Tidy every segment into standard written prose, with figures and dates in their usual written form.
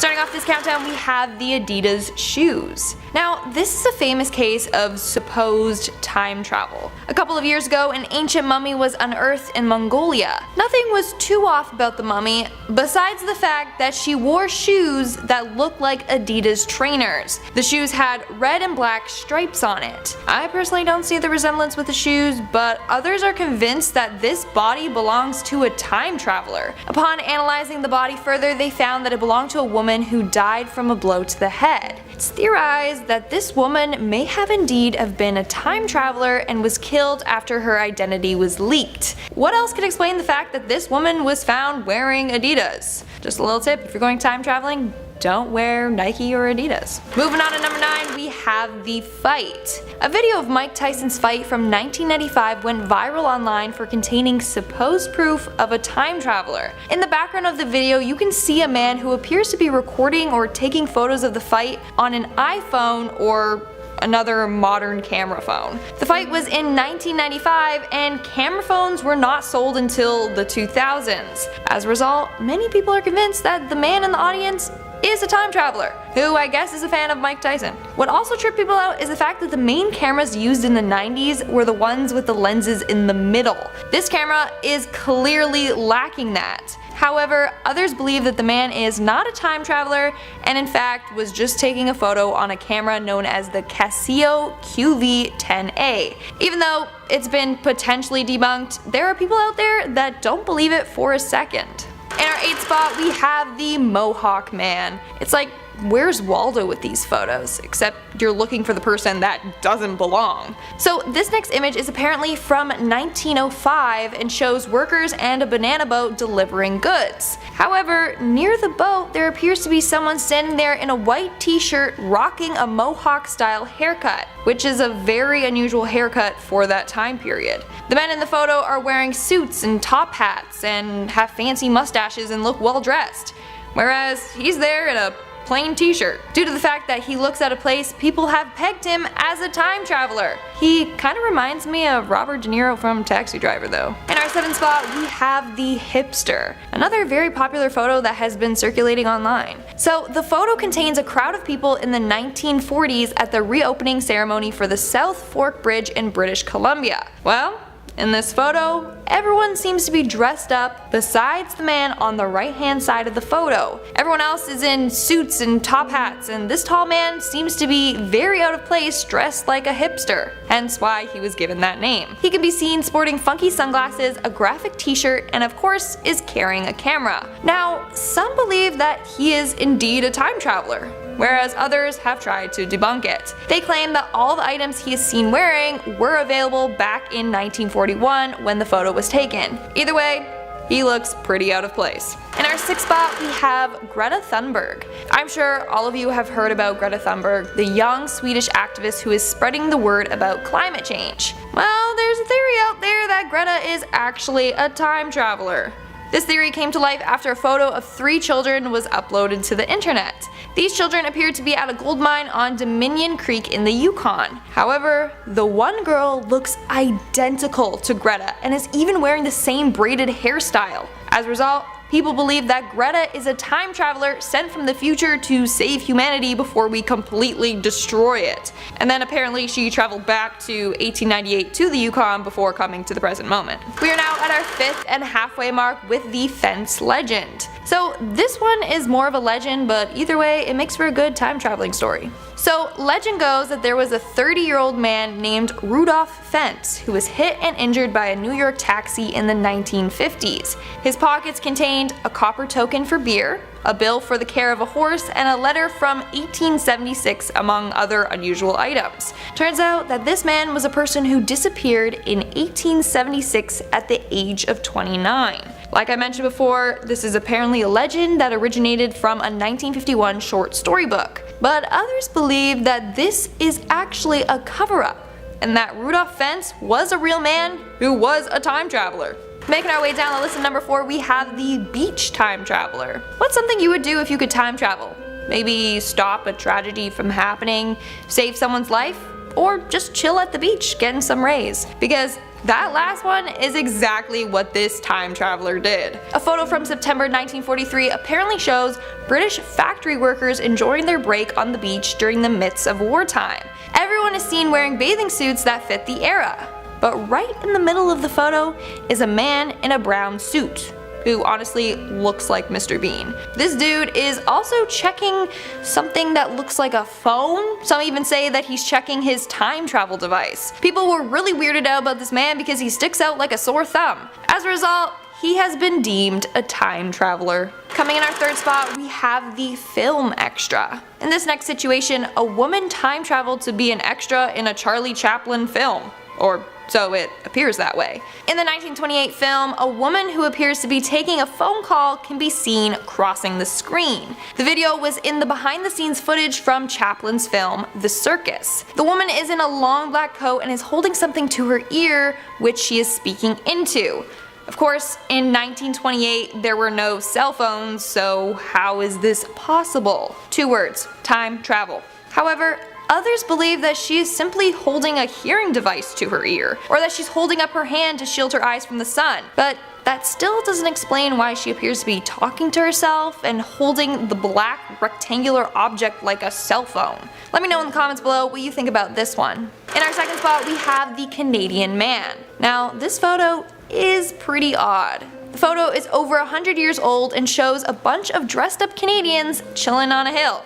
Starting off this countdown, we have the Adidas shoes. Now, this is a famous case of supposed time travel. A couple of years ago, an ancient mummy was unearthed in Mongolia. Nothing was too off about the mummy, besides the fact that she wore shoes that looked like Adidas trainers. The shoes had red and black stripes on it. I personally don't see the resemblance with the shoes, but others are convinced that this body belongs to a time traveler. Upon analyzing the body further, they found that it belonged to a woman who died from a blow to the head. It's theorized that this woman may have indeed have been a time traveler and was killed after her identity was leaked. What else could explain the fact that this woman was found wearing Adidas? Just a little tip, if you're going time traveling, don't wear Nike or Adidas. Moving on to number 9, we have The Fight. A video of Mike Tyson's fight from 1995 went viral online for containing supposed proof of a time traveler. In the background of the video, you can see a man who appears to be recording or taking photos of the fight on an iPhone or another modern camera phone. The fight was in 1995 and camera phones were not sold until the 2000s. As a result, many people are convinced that the man in the audience is a time traveler, who I guess is a fan of Mike Tyson. What also tripped people out is the fact that the main cameras used in the 90s were the ones with the lenses in the middle. This camera is clearly lacking that. However, others believe that the man is not a time traveler and in fact was just taking a photo on a camera known as the Casio QV10A. Even though it's been potentially debunked, there are people out there that don't believe it for a second. In our 8th spot, we have the Mohawk Man. It's like, where's Waldo with these photos? Except you're looking for the person that doesn't belong. So this next image is apparently from 1905 and shows workers and a banana boat delivering goods. However, near the boat there appears to be someone standing there in a white t-shirt rocking a Mohawk style haircut, which is a very unusual haircut for that time period. The men in the photo are wearing suits and top hats and have fancy mustaches and look well dressed, whereas he's there in a plain t-shirt. Due to the fact that he looks out of place, people have pegged him as a time traveler. He kind of reminds me of Robert De Niro from Taxi Driver though. In our 7th spot, we have the Hipster, another very popular photo that has been circulating online. So the photo contains a crowd of people in the 1940s at the reopening ceremony for the South Fork Bridge in British Columbia. Well, in this photo, everyone seems to be dressed up besides the man on the right hand side of the photo. Everyone else is in suits and top hats, and this tall man seems to be very out of place dressed like a hipster, hence why he was given that name. He can be seen sporting funky sunglasses, a graphic t-shirt, and of course is carrying a camera. Now, some believe that he is indeed a time traveler, whereas others have tried to debunk it. They claim that all the items he is seen wearing were available back in 1941 when the photo was taken. Either way, he looks pretty out of place. In our 6th spot, we have Greta Thunberg. I'm sure all of you have heard about Greta Thunberg, the young Swedish activist who is spreading the word about climate change. Well, there's a theory out there that Greta is actually a time traveler. This theory came to life after a photo of 3 children was uploaded to the internet. These children appeared to be at a gold mine on Dominion Creek in the Yukon. However, the one girl looks identical to Greta and is even wearing the same braided hairstyle. As a result, people believe that Greta is a time traveler sent from the future to save humanity before we completely destroy it. And then apparently she traveled back to 1898 to the Yukon before coming to the present moment. We are now at our 5th and halfway mark with the fence legend. So this one is more of a legend, but either way it makes for a good time traveling story. So legend goes that there was a 30-year-old man named Rudolph Fentz who was hit and injured by a New York taxi in the 1950s. His pockets contained a copper token for beer, a bill for the care of a horse, and a letter from 1876 among other unusual items. Turns out that this man was a person who disappeared in 1876 at the age of 29. Like I mentioned before, this is apparently a legend that originated from a 1951 short story book. But others believe that this is actually a cover-up, and that Rudolph Fentz was a real man who was a time traveler. Making our way down the list at number 4, we have the beach time traveler. What's something you would do if you could time travel? Maybe stop a tragedy from happening, save someone's life, or just chill at the beach getting some rays. Because That last one is exactly what this time traveler did. A photo from September 1943 apparently shows British factory workers enjoying their break on the beach during the midst of wartime. Everyone is seen wearing bathing suits that fit the era. But right in the middle of the photo is a man in a brown suit, who honestly looks like Mr. Bean. This dude is also checking something that looks like a phone. Some even say that he's checking his time travel device. People were really weirded out about this man because he sticks out like a sore thumb. As a result, he has been deemed a time traveler. Coming in our third spot, we have the film extra. In this next situation, a woman time traveled to be an extra in a Charlie Chaplin film. Or so it appears that way. In the 1928 film, a woman who appears to be taking a phone call can be seen crossing the screen. The video was in the behind the scenes footage from Chaplin's film, The Circus. The woman is in a long black coat and is holding something to her ear, which she is speaking into. Of course, in 1928 there were no cell phones, so how is this possible? 2 words: time travel. However, others believe that she is simply holding a hearing device to her ear, or that she's holding up her hand to shield her eyes from the sun. But that still doesn't explain why she appears to be talking to herself and holding the black rectangular object like a cell phone. Let me know in the comments below what you think about this one. In our second spot, we have the Canadian man. Now, this photo is pretty odd. The photo is over 100 years old and shows a bunch of dressed up Canadians chilling on a hill.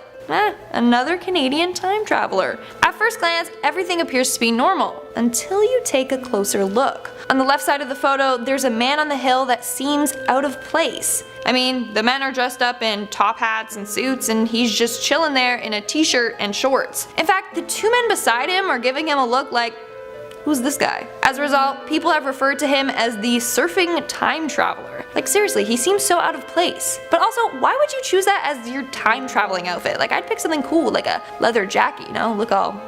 Another Canadian time traveler. At first glance, everything appears to be normal, until you take a closer look. On the left side of the photo, there's a man on the hill that seems out of place. I mean, the men are dressed up in top hats and suits, and he's just chilling there in a t-shirt and shorts. In fact, the 2 men beside him are giving him a look like, who's this guy? As a result, people have referred to him as the surfing time traveler. Like seriously, he seems so out of place. But also, why would you choose that as your time traveling outfit? Like I'd pick something cool, like a leather jacket, you know, look all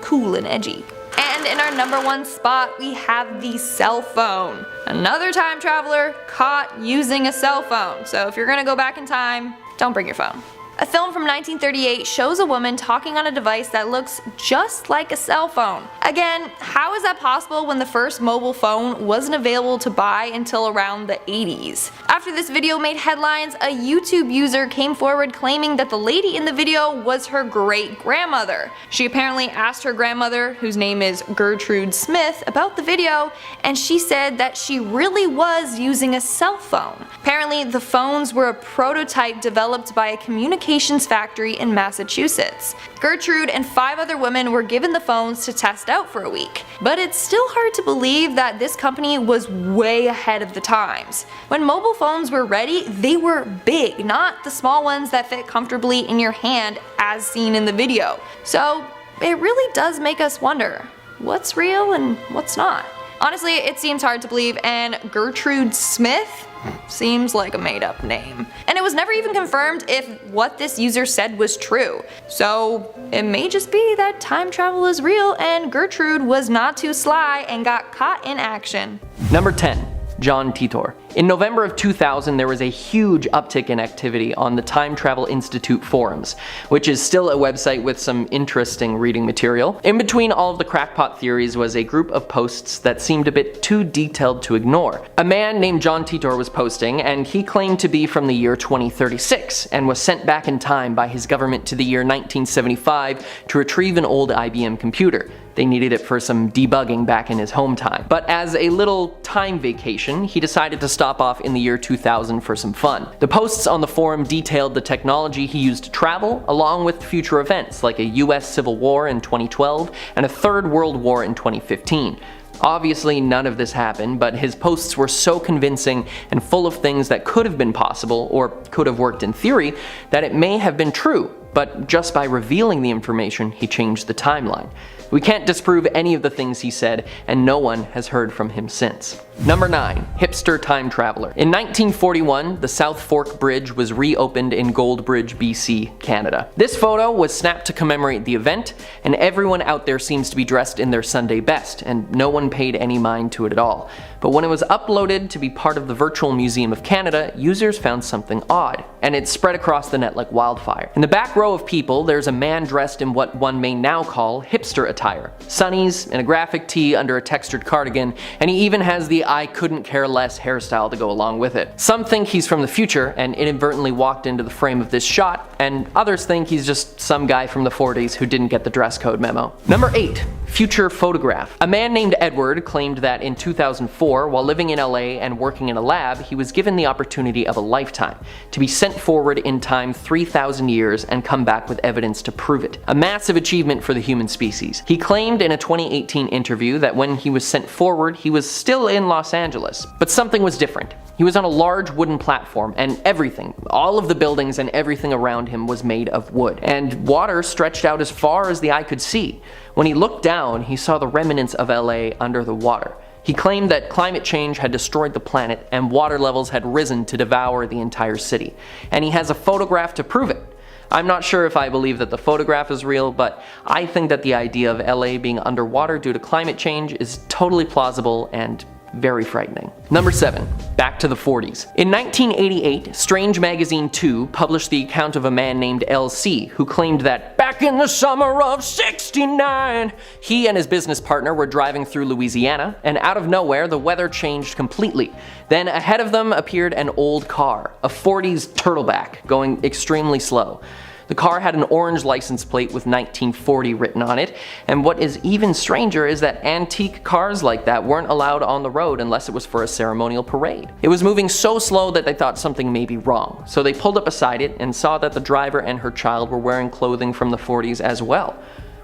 cool and edgy. And in our number 1 spot, we have the cell phone. Another time traveler caught using a cell phone. So if you're gonna go back in time, don't bring your phone. A film from 1938 shows a woman talking on a device that looks just like a cell phone. Again, how is that possible when the first mobile phone wasn't available to buy until around the 80s? After this video made headlines, a YouTube user came forward claiming that the lady in the video was her great-grandmother. She apparently asked her grandmother, whose name is Gertrude Smith, about the video, and she said that she really was using a cell phone. Apparently, the phones were a prototype developed by a communications factory in Massachusetts. Gertrude and 5 other women were given the phones to test out for a week. But it's still hard to believe that this company was way ahead of the times. When mobile phones were ready, they were big, not the small ones that fit comfortably in your hand as seen in the video. So it really does make us wonder, what's real and what's not? Honestly, it seems hard to believe, and Gertrude Smith seems like a made-up name. And it was never even confirmed if what this user said was true. So it may just be that time travel is real and Gertrude was not too sly and got caught in action. Number 10. John Titor. In November of 2000, there was a huge uptick in activity on the Time Travel Institute forums, which is still a website with some interesting reading material. In between all of the crackpot theories was a group of posts that seemed a bit too detailed to ignore. A man named John Titor was posting, and he claimed to be from the year 2036 and was sent back in time by his government to the year 1975 to retrieve an old IBM computer. They needed it for some debugging back in his home time. But as a little time vacation, he decided to stop off in the year 2000 for some fun. The posts on the forum detailed the technology he used to travel, along with future events like a US Civil War in 2012 and a Third World War in 2015. Obviously none of this happened, but his posts were so convincing and full of things that could have been possible, or could have worked in theory, that it may have been true, but just by revealing the information, he changed the timeline. We can't disprove any of the things he said, and no one has heard from him since. Number 9. Hipster Time Traveler. In 1941, the South Fork Bridge was reopened in Goldbridge, BC, Canada. This photo was snapped to commemorate the event, and everyone out there seems to be dressed in their Sunday best, and no one paid any mind to it at all. But when it was uploaded to be part of the Virtual Museum of Canada, users found something odd, and it spread across the net like wildfire. In the back row of people, there's a man dressed in what one may now call hipster attire. Sunnies and a graphic tee under a textured cardigan, and he even has the I couldn't care less hairstyle to go along with it. Some think he's from the future and inadvertently walked into the frame of this shot, and others think he's just some guy from the 40s who didn't get the dress code memo. Number 8. Future photograph. A man named Edward claimed that in 2004, while living in LA and working in a lab, he was given the opportunity of a lifetime to be sent forward in time 3,000 years and come back with evidence to prove it. A massive achievement for the human species. He claimed in a 2018 interview that when he was sent forward, he was still in Los Angeles, but something was different. He was on a large wooden platform, and everything, all of the buildings and everything around him was made of wood, and water stretched out as far as the eye could see. When he looked down, he saw the remnants of LA under the water. He claimed that climate change had destroyed the planet and water levels had risen to devour the entire city. And he has a photograph to prove it. I'm not sure if I believe that the photograph is real, but I think that the idea of LA being underwater due to climate change is totally plausible and very frightening. Number 7. Back to the 40s. In 1988, Strange Magazine 2 published the account of a man named LC who claimed that back in the summer of '69, he and his business partner were driving through Louisiana, and out of nowhere the weather changed completely. Then ahead of them appeared an old car, a 40s turtleback, going extremely slow. The car had an orange license plate with 1940 written on it, and what is even stranger is that antique cars like that weren't allowed on the road unless it was for a ceremonial parade. It was moving so slow that they thought something may be wrong, so they pulled up beside it and saw that the driver and her child were wearing clothing from the 40s as well.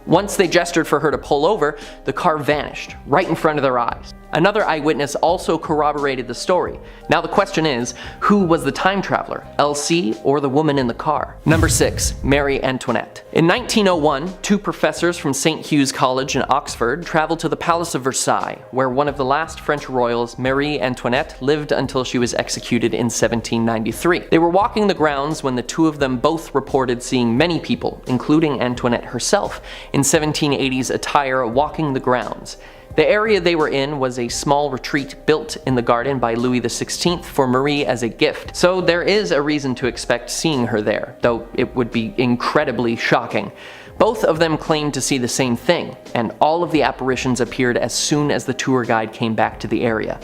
Once they gestured for her to pull over, the car vanished, right in front of their eyes. Another eyewitness also corroborated the story. Now the question is, who was the time traveler, LC or the woman in the car? Number 6. Marie Antoinette. In 1901, 2 professors from St. Hugh's College in Oxford traveled to the Palace of Versailles, where one of the last French royals, Marie Antoinette, lived until she was executed in 1793. They were walking the grounds when the two of them both reported seeing many people, including Antoinette herself, in 1780s attire walking the grounds. The area they were in was a small retreat built in the garden by Louis XVI for Marie as a gift, so there is a reason to expect seeing her there, though it would be incredibly shocking. Both of them claimed to see the same thing, and all of the apparitions appeared as soon as the tour guide came back to the area.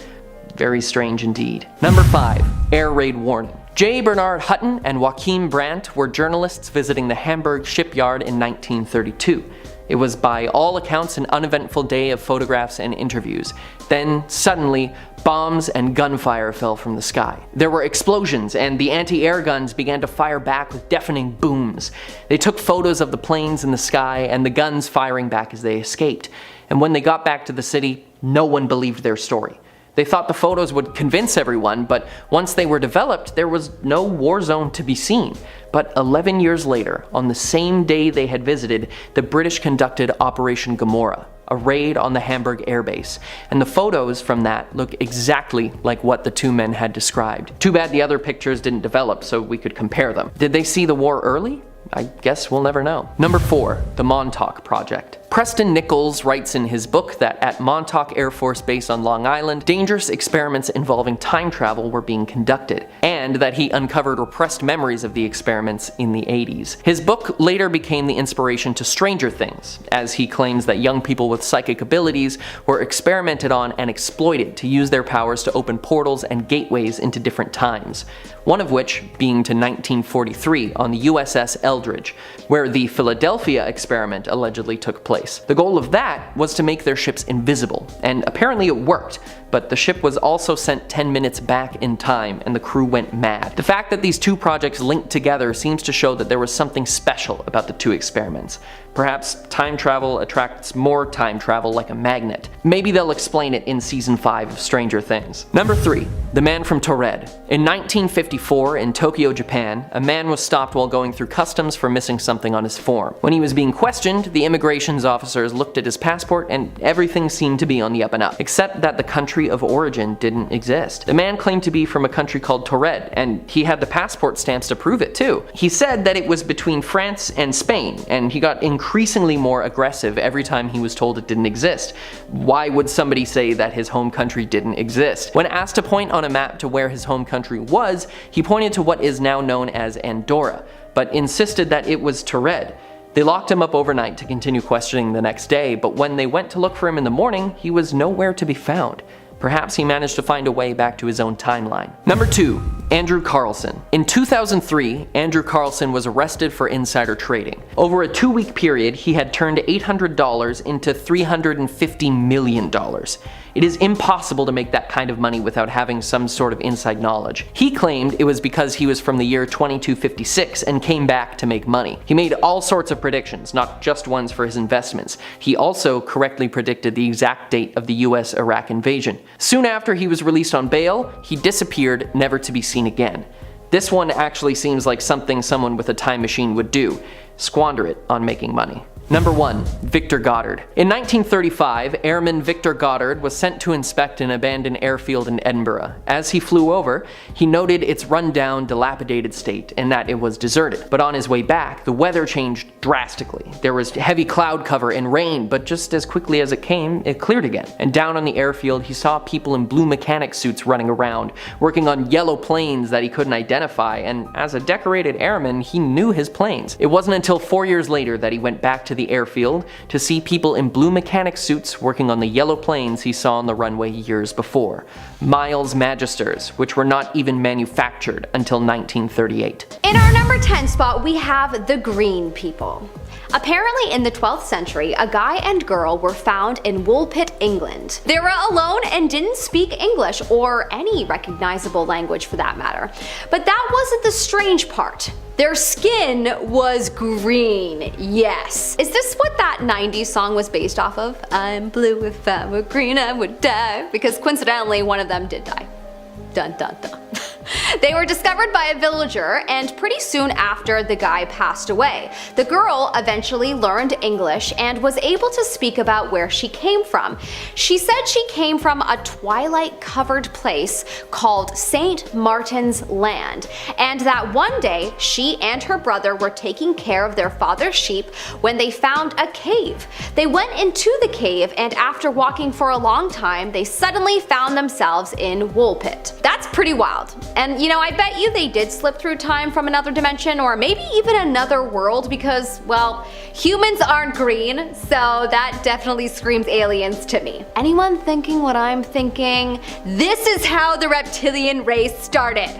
Very strange indeed. Number 5. Air raid warning. J. Bernard Hutton and Joachim Brandt were journalists visiting the Hamburg shipyard in 1932. It was by all accounts an uneventful day of photographs and interviews. Then, suddenly, bombs and gunfire fell from the sky. There were explosions, and the anti-air guns began to fire back with deafening booms. They took photos of the planes in the sky and the guns firing back as they escaped. And when they got back to the city, no one believed their story. They thought the photos would convince everyone, but once they were developed, there was no war zone to be seen. But 11 years later, on the same day they had visited, the British conducted Operation Gomorrah, a raid on the Hamburg airbase, and the photos from that look exactly like what the two men had described. Too bad the other pictures didn't develop so we could compare them. Did they see the war early? I guess we'll never know. Number 4. The Montauk Project. Preston Nichols writes in his book that at Montauk Air Force Base on Long Island, dangerous experiments involving time travel were being conducted, and that he uncovered repressed memories of the experiments in the 80s. His book later became the inspiration to Stranger Things, as he claims that young people with psychic abilities were experimented on and exploited to use their powers to open portals and gateways into different times, one of which being to 1943 on the USS Eldridge, where the Philadelphia experiment allegedly took place. The goal of that was to make their ships invisible, and apparently it worked, but the ship was also sent 10 minutes back in time and the crew went mad. The fact that these two projects linked together seems to show that there was something special about the two experiments. Perhaps time travel attracts more time travel like a magnet. Maybe they'll explain it in season 5 of Stranger Things. Number 3. The Man from Taured. In 1954, in Tokyo, Japan, a man was stopped while going through customs for missing something on his form. When he was being questioned, the immigrations officers looked at his passport and everything seemed to be on the up and up, except that the country of origin didn't exist. The man claimed to be from a country called Taured, and he had the passport stamps to prove it too. He said that it was between France and Spain, and he got increasingly more aggressive every time he was told it didn't exist. Why would somebody say that his home country didn't exist? When asked to point on a map to where his home country was, he pointed to what is now known as Andorra, but insisted that it was Taured. They locked him up overnight to continue questioning the next day, but when they went to look for him in the morning, he was nowhere to be found. Perhaps he managed to find a way back to his own timeline. Number 2. Andrew Carlson. In 2003, Andrew Carlson was arrested for insider trading. Over a 2-week period, he had turned $800 into $350 million. It is impossible to make that kind of money without having some sort of inside knowledge. He claimed it was because he was from the year 2256 and came back to make money. He made all sorts of predictions, not just ones for his investments. He also correctly predicted the exact date of the US-Iraq invasion. Soon after he was released on bail, he disappeared, never to be seen again. This one actually seems like something someone with a time machine would do: squander it on making money. Number 1. Victor Goddard. In 1935, Airman Victor Goddard was sent to inspect an abandoned airfield in Edinburgh. As he flew over, he noted its run-down, dilapidated state and that it was deserted. But on his way back, the weather changed drastically. There was heavy cloud cover and rain, but just as quickly as it came, it cleared again. And down on the airfield, he saw people in blue mechanic suits running around, working on yellow planes that he couldn't identify, and as a decorated airman, he knew his planes. It wasn't until 4 years later that he went back to the airfield to see people in blue mechanic suits working on the yellow planes he saw on the runway years before. Miles Magisters, which were not even manufactured until 1938. In our number 10 spot, we have the Green People. Apparently in the 12th century, a guy and girl were found in Woolpit, England. They were alone and didn't speak English or any recognizable language for that matter. But that wasn't the strange part. Their skin was green, yes. Is this what that 90s song was based off of? I'm blue, if I were green I would die. Because coincidentally, one of them did die. Dun dun dun. They were discovered by a villager, and pretty soon after, the guy passed away. The girl eventually learned English and was able to speak about where she came from. She said she came from a twilight-covered place called St. Martin's Land, and that one day she and her brother were taking care of their father's sheep when they found a cave. They went into the cave, and after walking for a long time, they suddenly found themselves in Woolpit. That's pretty wild. And you know, I bet you they did slip through time from another dimension or maybe even another world because, well, humans aren't green, so that definitely screams aliens to me. Anyone thinking what I'm thinking? This is how the reptilian race started.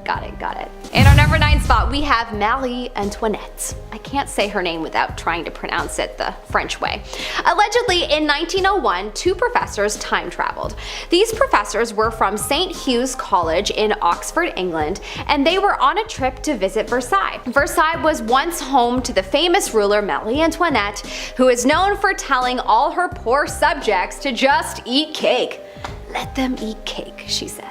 Got it, got it. In our number 9 spot, we have Marie Antoinette. I can't say her name without trying to pronounce it the French way. Allegedly, in 1901, 2 professors time traveled. These professors were from St. Hugh's College in Oxford, England, and they were on a trip to visit Versailles. Versailles was once home to the famous ruler Marie Antoinette, who is known for telling all her poor subjects to just eat cake. Let them eat cake, she said.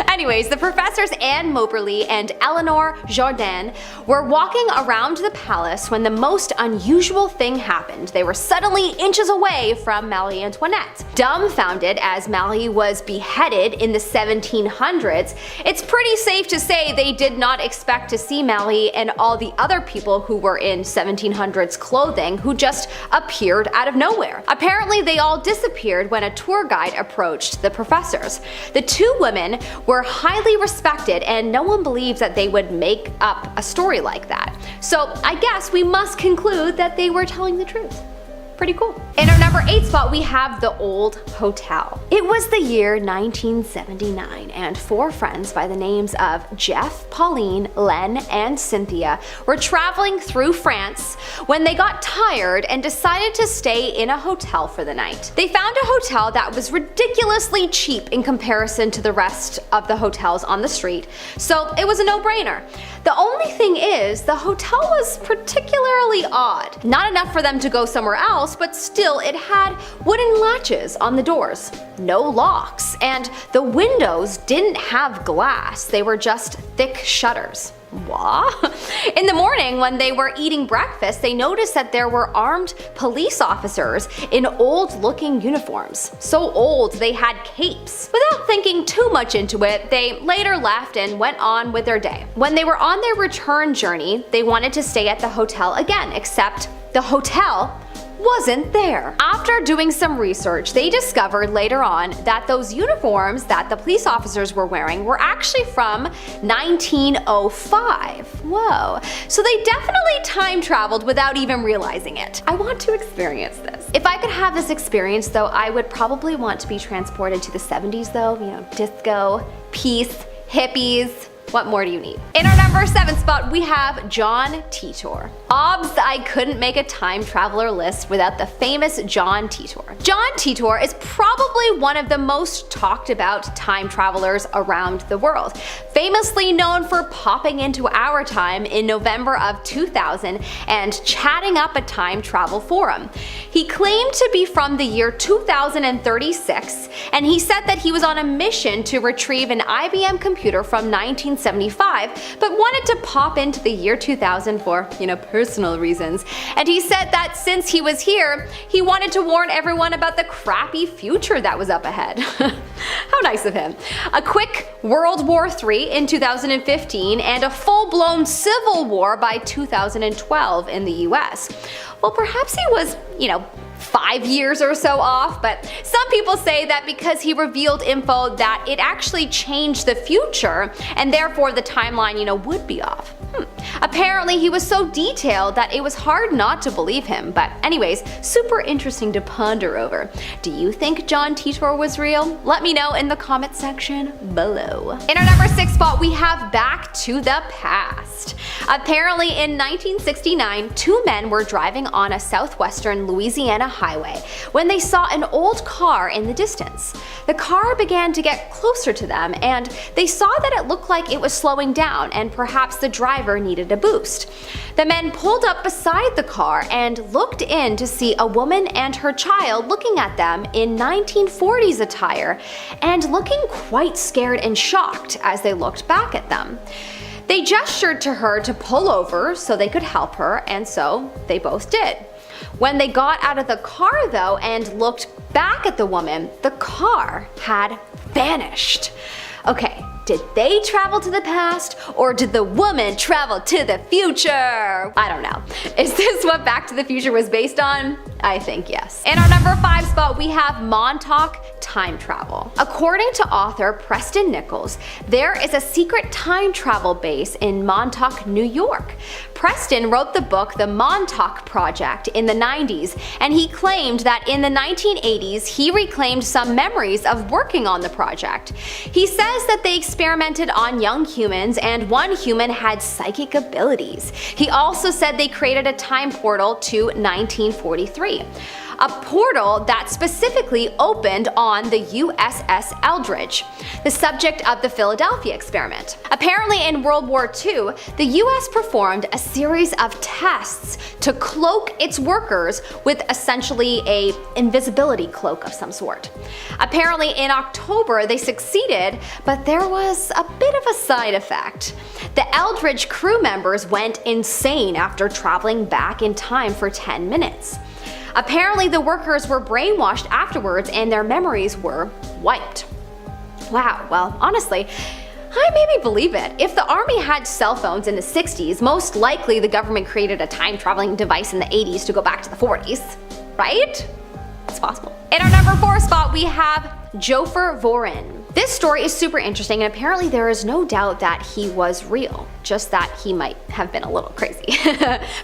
Anyways, the professors Anne Moberly and Eleanor Jourdain were walking around the palace when the most unusual thing happened. They were suddenly inches away from Marie Antoinette. Dumbfounded as Marie was beheaded in the 1700s, it's pretty safe to say they did not expect to see Marie and all the other people who were in 1700s clothing who just appeared out of nowhere. Apparently they all disappeared when a tour guide approached the professors. The 2 women were highly respected and no one believes that they would make up a story like that. So I guess we must conclude that they were telling the truth. Pretty cool. In our number 8 spot, we have the Old Hotel. It was the year 1979, and 4 friends by the names of Jeff, Pauline, Len, and Cynthia were traveling through France when they got tired and decided to stay in a hotel for the night. They found a hotel that was ridiculously cheap in comparison to the rest of the hotels on the street, so it was a no-brainer. The only thing is, the hotel was particularly odd. Not enough for them to go somewhere else, but still it had wooden latches on the doors, no locks, and the windows didn't have glass, they were just thick shutters. What? In the morning, when they were eating breakfast, they noticed that there were armed police officers in old-looking uniforms. So old, they had capes. Without thinking too much into it, they later left and went on with their day. When they were on their return journey, they wanted to stay at the hotel again, except the hotel wasn't there. After doing some research, they discovered later on that those uniforms that the police officers were wearing were actually from 1905. Whoa. So they definitely time traveled without even realizing it. I want to experience this. If I could have this experience though, I would probably want to be transported to the 70s though, disco, peace, hippies. What more do you need? In our number 7 spot, we have John Titor. Obs, I couldn't make a time traveler list without the famous John Titor. John Titor is probably one of the most talked about time travelers around the world, famously known for popping into our time in November of 2000 and chatting up a time travel forum. He claimed to be from the year 2036, and he said that he was on a mission to retrieve an IBM computer from 1975, but wanted to pop into the year 2000 for, personal reasons. And he said that since he was here, he wanted to warn everyone about the crappy future that was up ahead. How nice of him. A quick World War III in 2015 and a full-blown civil war by 2012 in the US. Well, perhaps he was, 5 years or so off, but some people say that because he revealed info that it actually changed the future and therefore the timeline, would be off. Apparently he was so detailed that it was hard not to believe him, but anyways, super interesting to ponder over. Do you think John Titor was real? Let me know in the comment section below. In our number 6 spot, we have Back to the Past. Apparently in 1969, 2 men were driving on a southwestern Louisiana highway when they saw an old car in the distance. The car began to get closer to them and they saw that it looked like it was slowing down and perhaps the driver needed a boost. The men pulled up beside the car and looked in to see a woman and her child looking at them in 1940s attire and looking quite scared and shocked as they looked back at them. They gestured to her to pull over so they could help her, and so they both did. When they got out of the car though and looked back at the woman, the car had vanished. Okay, did they travel to the past or did the woman travel to the future? I don't know. Is this what Back to the Future was based on? I think yes. In our number 5 spot, we have Montauk time travel. According to author Preston Nichols, there is a secret time travel base in Montauk, New York. Preston wrote the book The Montauk Project in the 90s, and he claimed that in the 1980s he reclaimed some memories of working on the project. He says that they experimented on young humans and one human had psychic abilities. He also said they created a time portal to 1943. A portal that specifically opened on the USS Eldridge, the subject of the Philadelphia experiment. Apparently in World War II, the US performed a series of tests to cloak its workers with essentially an invisibility cloak of some sort. Apparently in October they succeeded, but there was a bit of a side effect. The Eldridge crew members went insane after traveling back in time for 10 minutes. Apparently the workers were brainwashed afterwards and their memories were wiped. Wow, well honestly, I maybe believe it. If the army had cell phones in the 60s, most likely the government created a time traveling device in the 80s to go back to the 40s, right? It's possible. In our number 4 spot, we have Joffer Vorin. This story is super interesting and apparently there is no doubt that he was real, just that he might have been a little crazy.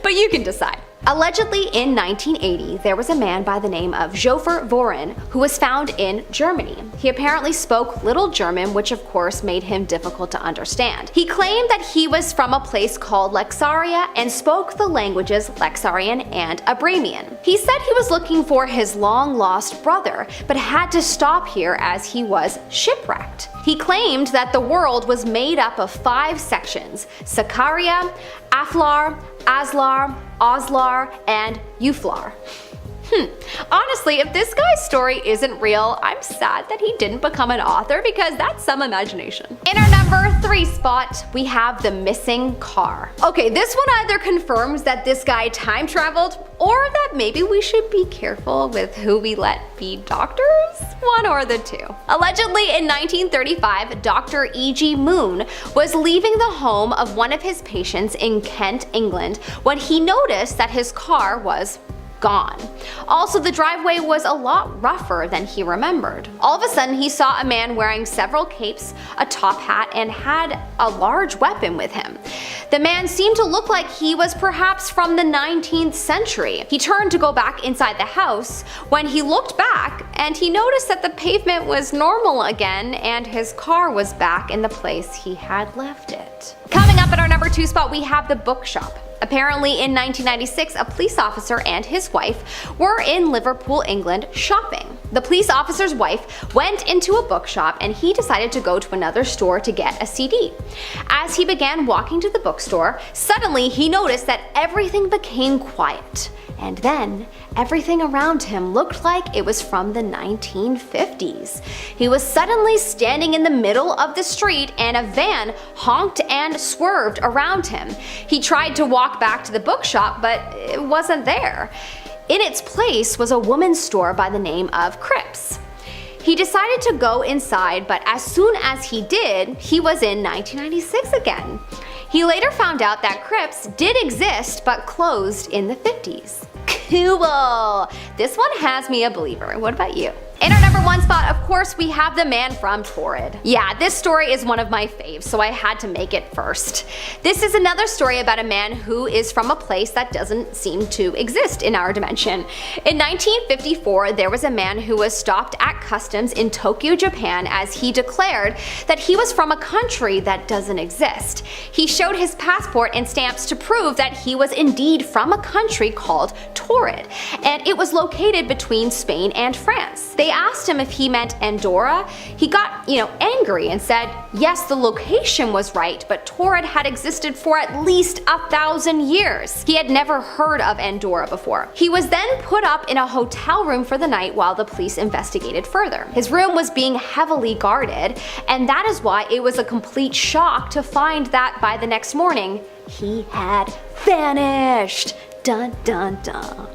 But you can decide. Allegedly in 1980, there was a man by the name of Joffer Vorin who was found in Germany. He apparently spoke little German, which of course made him difficult to understand. He claimed that he was from a place called Lexaria and spoke the languages Lexarian and Abramian. He said he was looking for his long-lost brother, but had to stop here as he was shipwrecked. He claimed that the world was made up of 5 sections: Sakaria, Aflar, Aslar, Oslar, and Euflar. Honestly, if this guy's story isn't real, I'm sad that he didn't become an author because that's some imagination. In our number 3 spot, we have the missing car. Okay, this one either confirms that this guy time traveled or that maybe we should be careful with who we let be doctors? One or the two. Allegedly in 1935, Dr. E.G. Moon was leaving the home of one of his patients in Kent, England, when he noticed that his car was gone. Also, the driveway was a lot rougher than he remembered. All of a sudden, he saw a man wearing several capes, a top hat, and had a large weapon with him. The man seemed to look like he was perhaps from the 19th century. He turned to go back inside the house when he looked back and he noticed that the pavement was normal again and his car was back in the place he had left it. Coming up at our number 2 spot, we have the bookshop. Apparently in 1996, a police officer and his wife were in Liverpool, England shopping. The police officer's wife went into a bookshop and he decided to go to another store to get a CD. As he began walking to the bookstore, suddenly he noticed that everything became quiet. And then, everything around him looked like it was from the 1950s. He was suddenly standing in the middle of the street and a van honked and swerved around him. He tried to walk back to the bookshop, but it wasn't there. In its place was a woman's store by the name of Cripps. He decided to go inside, but as soon as he did, he was in 1996 again. He later found out that Cripps did exist, but closed in the 50s. Cool! This one has me a believer. What about you? In our number 1 spot, of course, we have the man from Torrid. Yeah, this story is one of my faves, so I had to make it first. This is another story about a man who is from a place that doesn't seem to exist in our dimension. In 1954, there was a man who was stopped at customs in Tokyo, Japan, as he declared that he was from a country that doesn't exist. He showed his passport and stamps to prove that he was indeed from a country called Torrid, and it was located between Spain and France. They asked him if he meant Andorra. He got, angry and said, yes, the location was right, but Torrid had existed for at least 1,000 years. He had never heard of Andorra before. He was then put up in a hotel room for the night while the police investigated further. His room was being heavily guarded, and that is why it was a complete shock to find that by the next morning, he had vanished. Dun dun dun.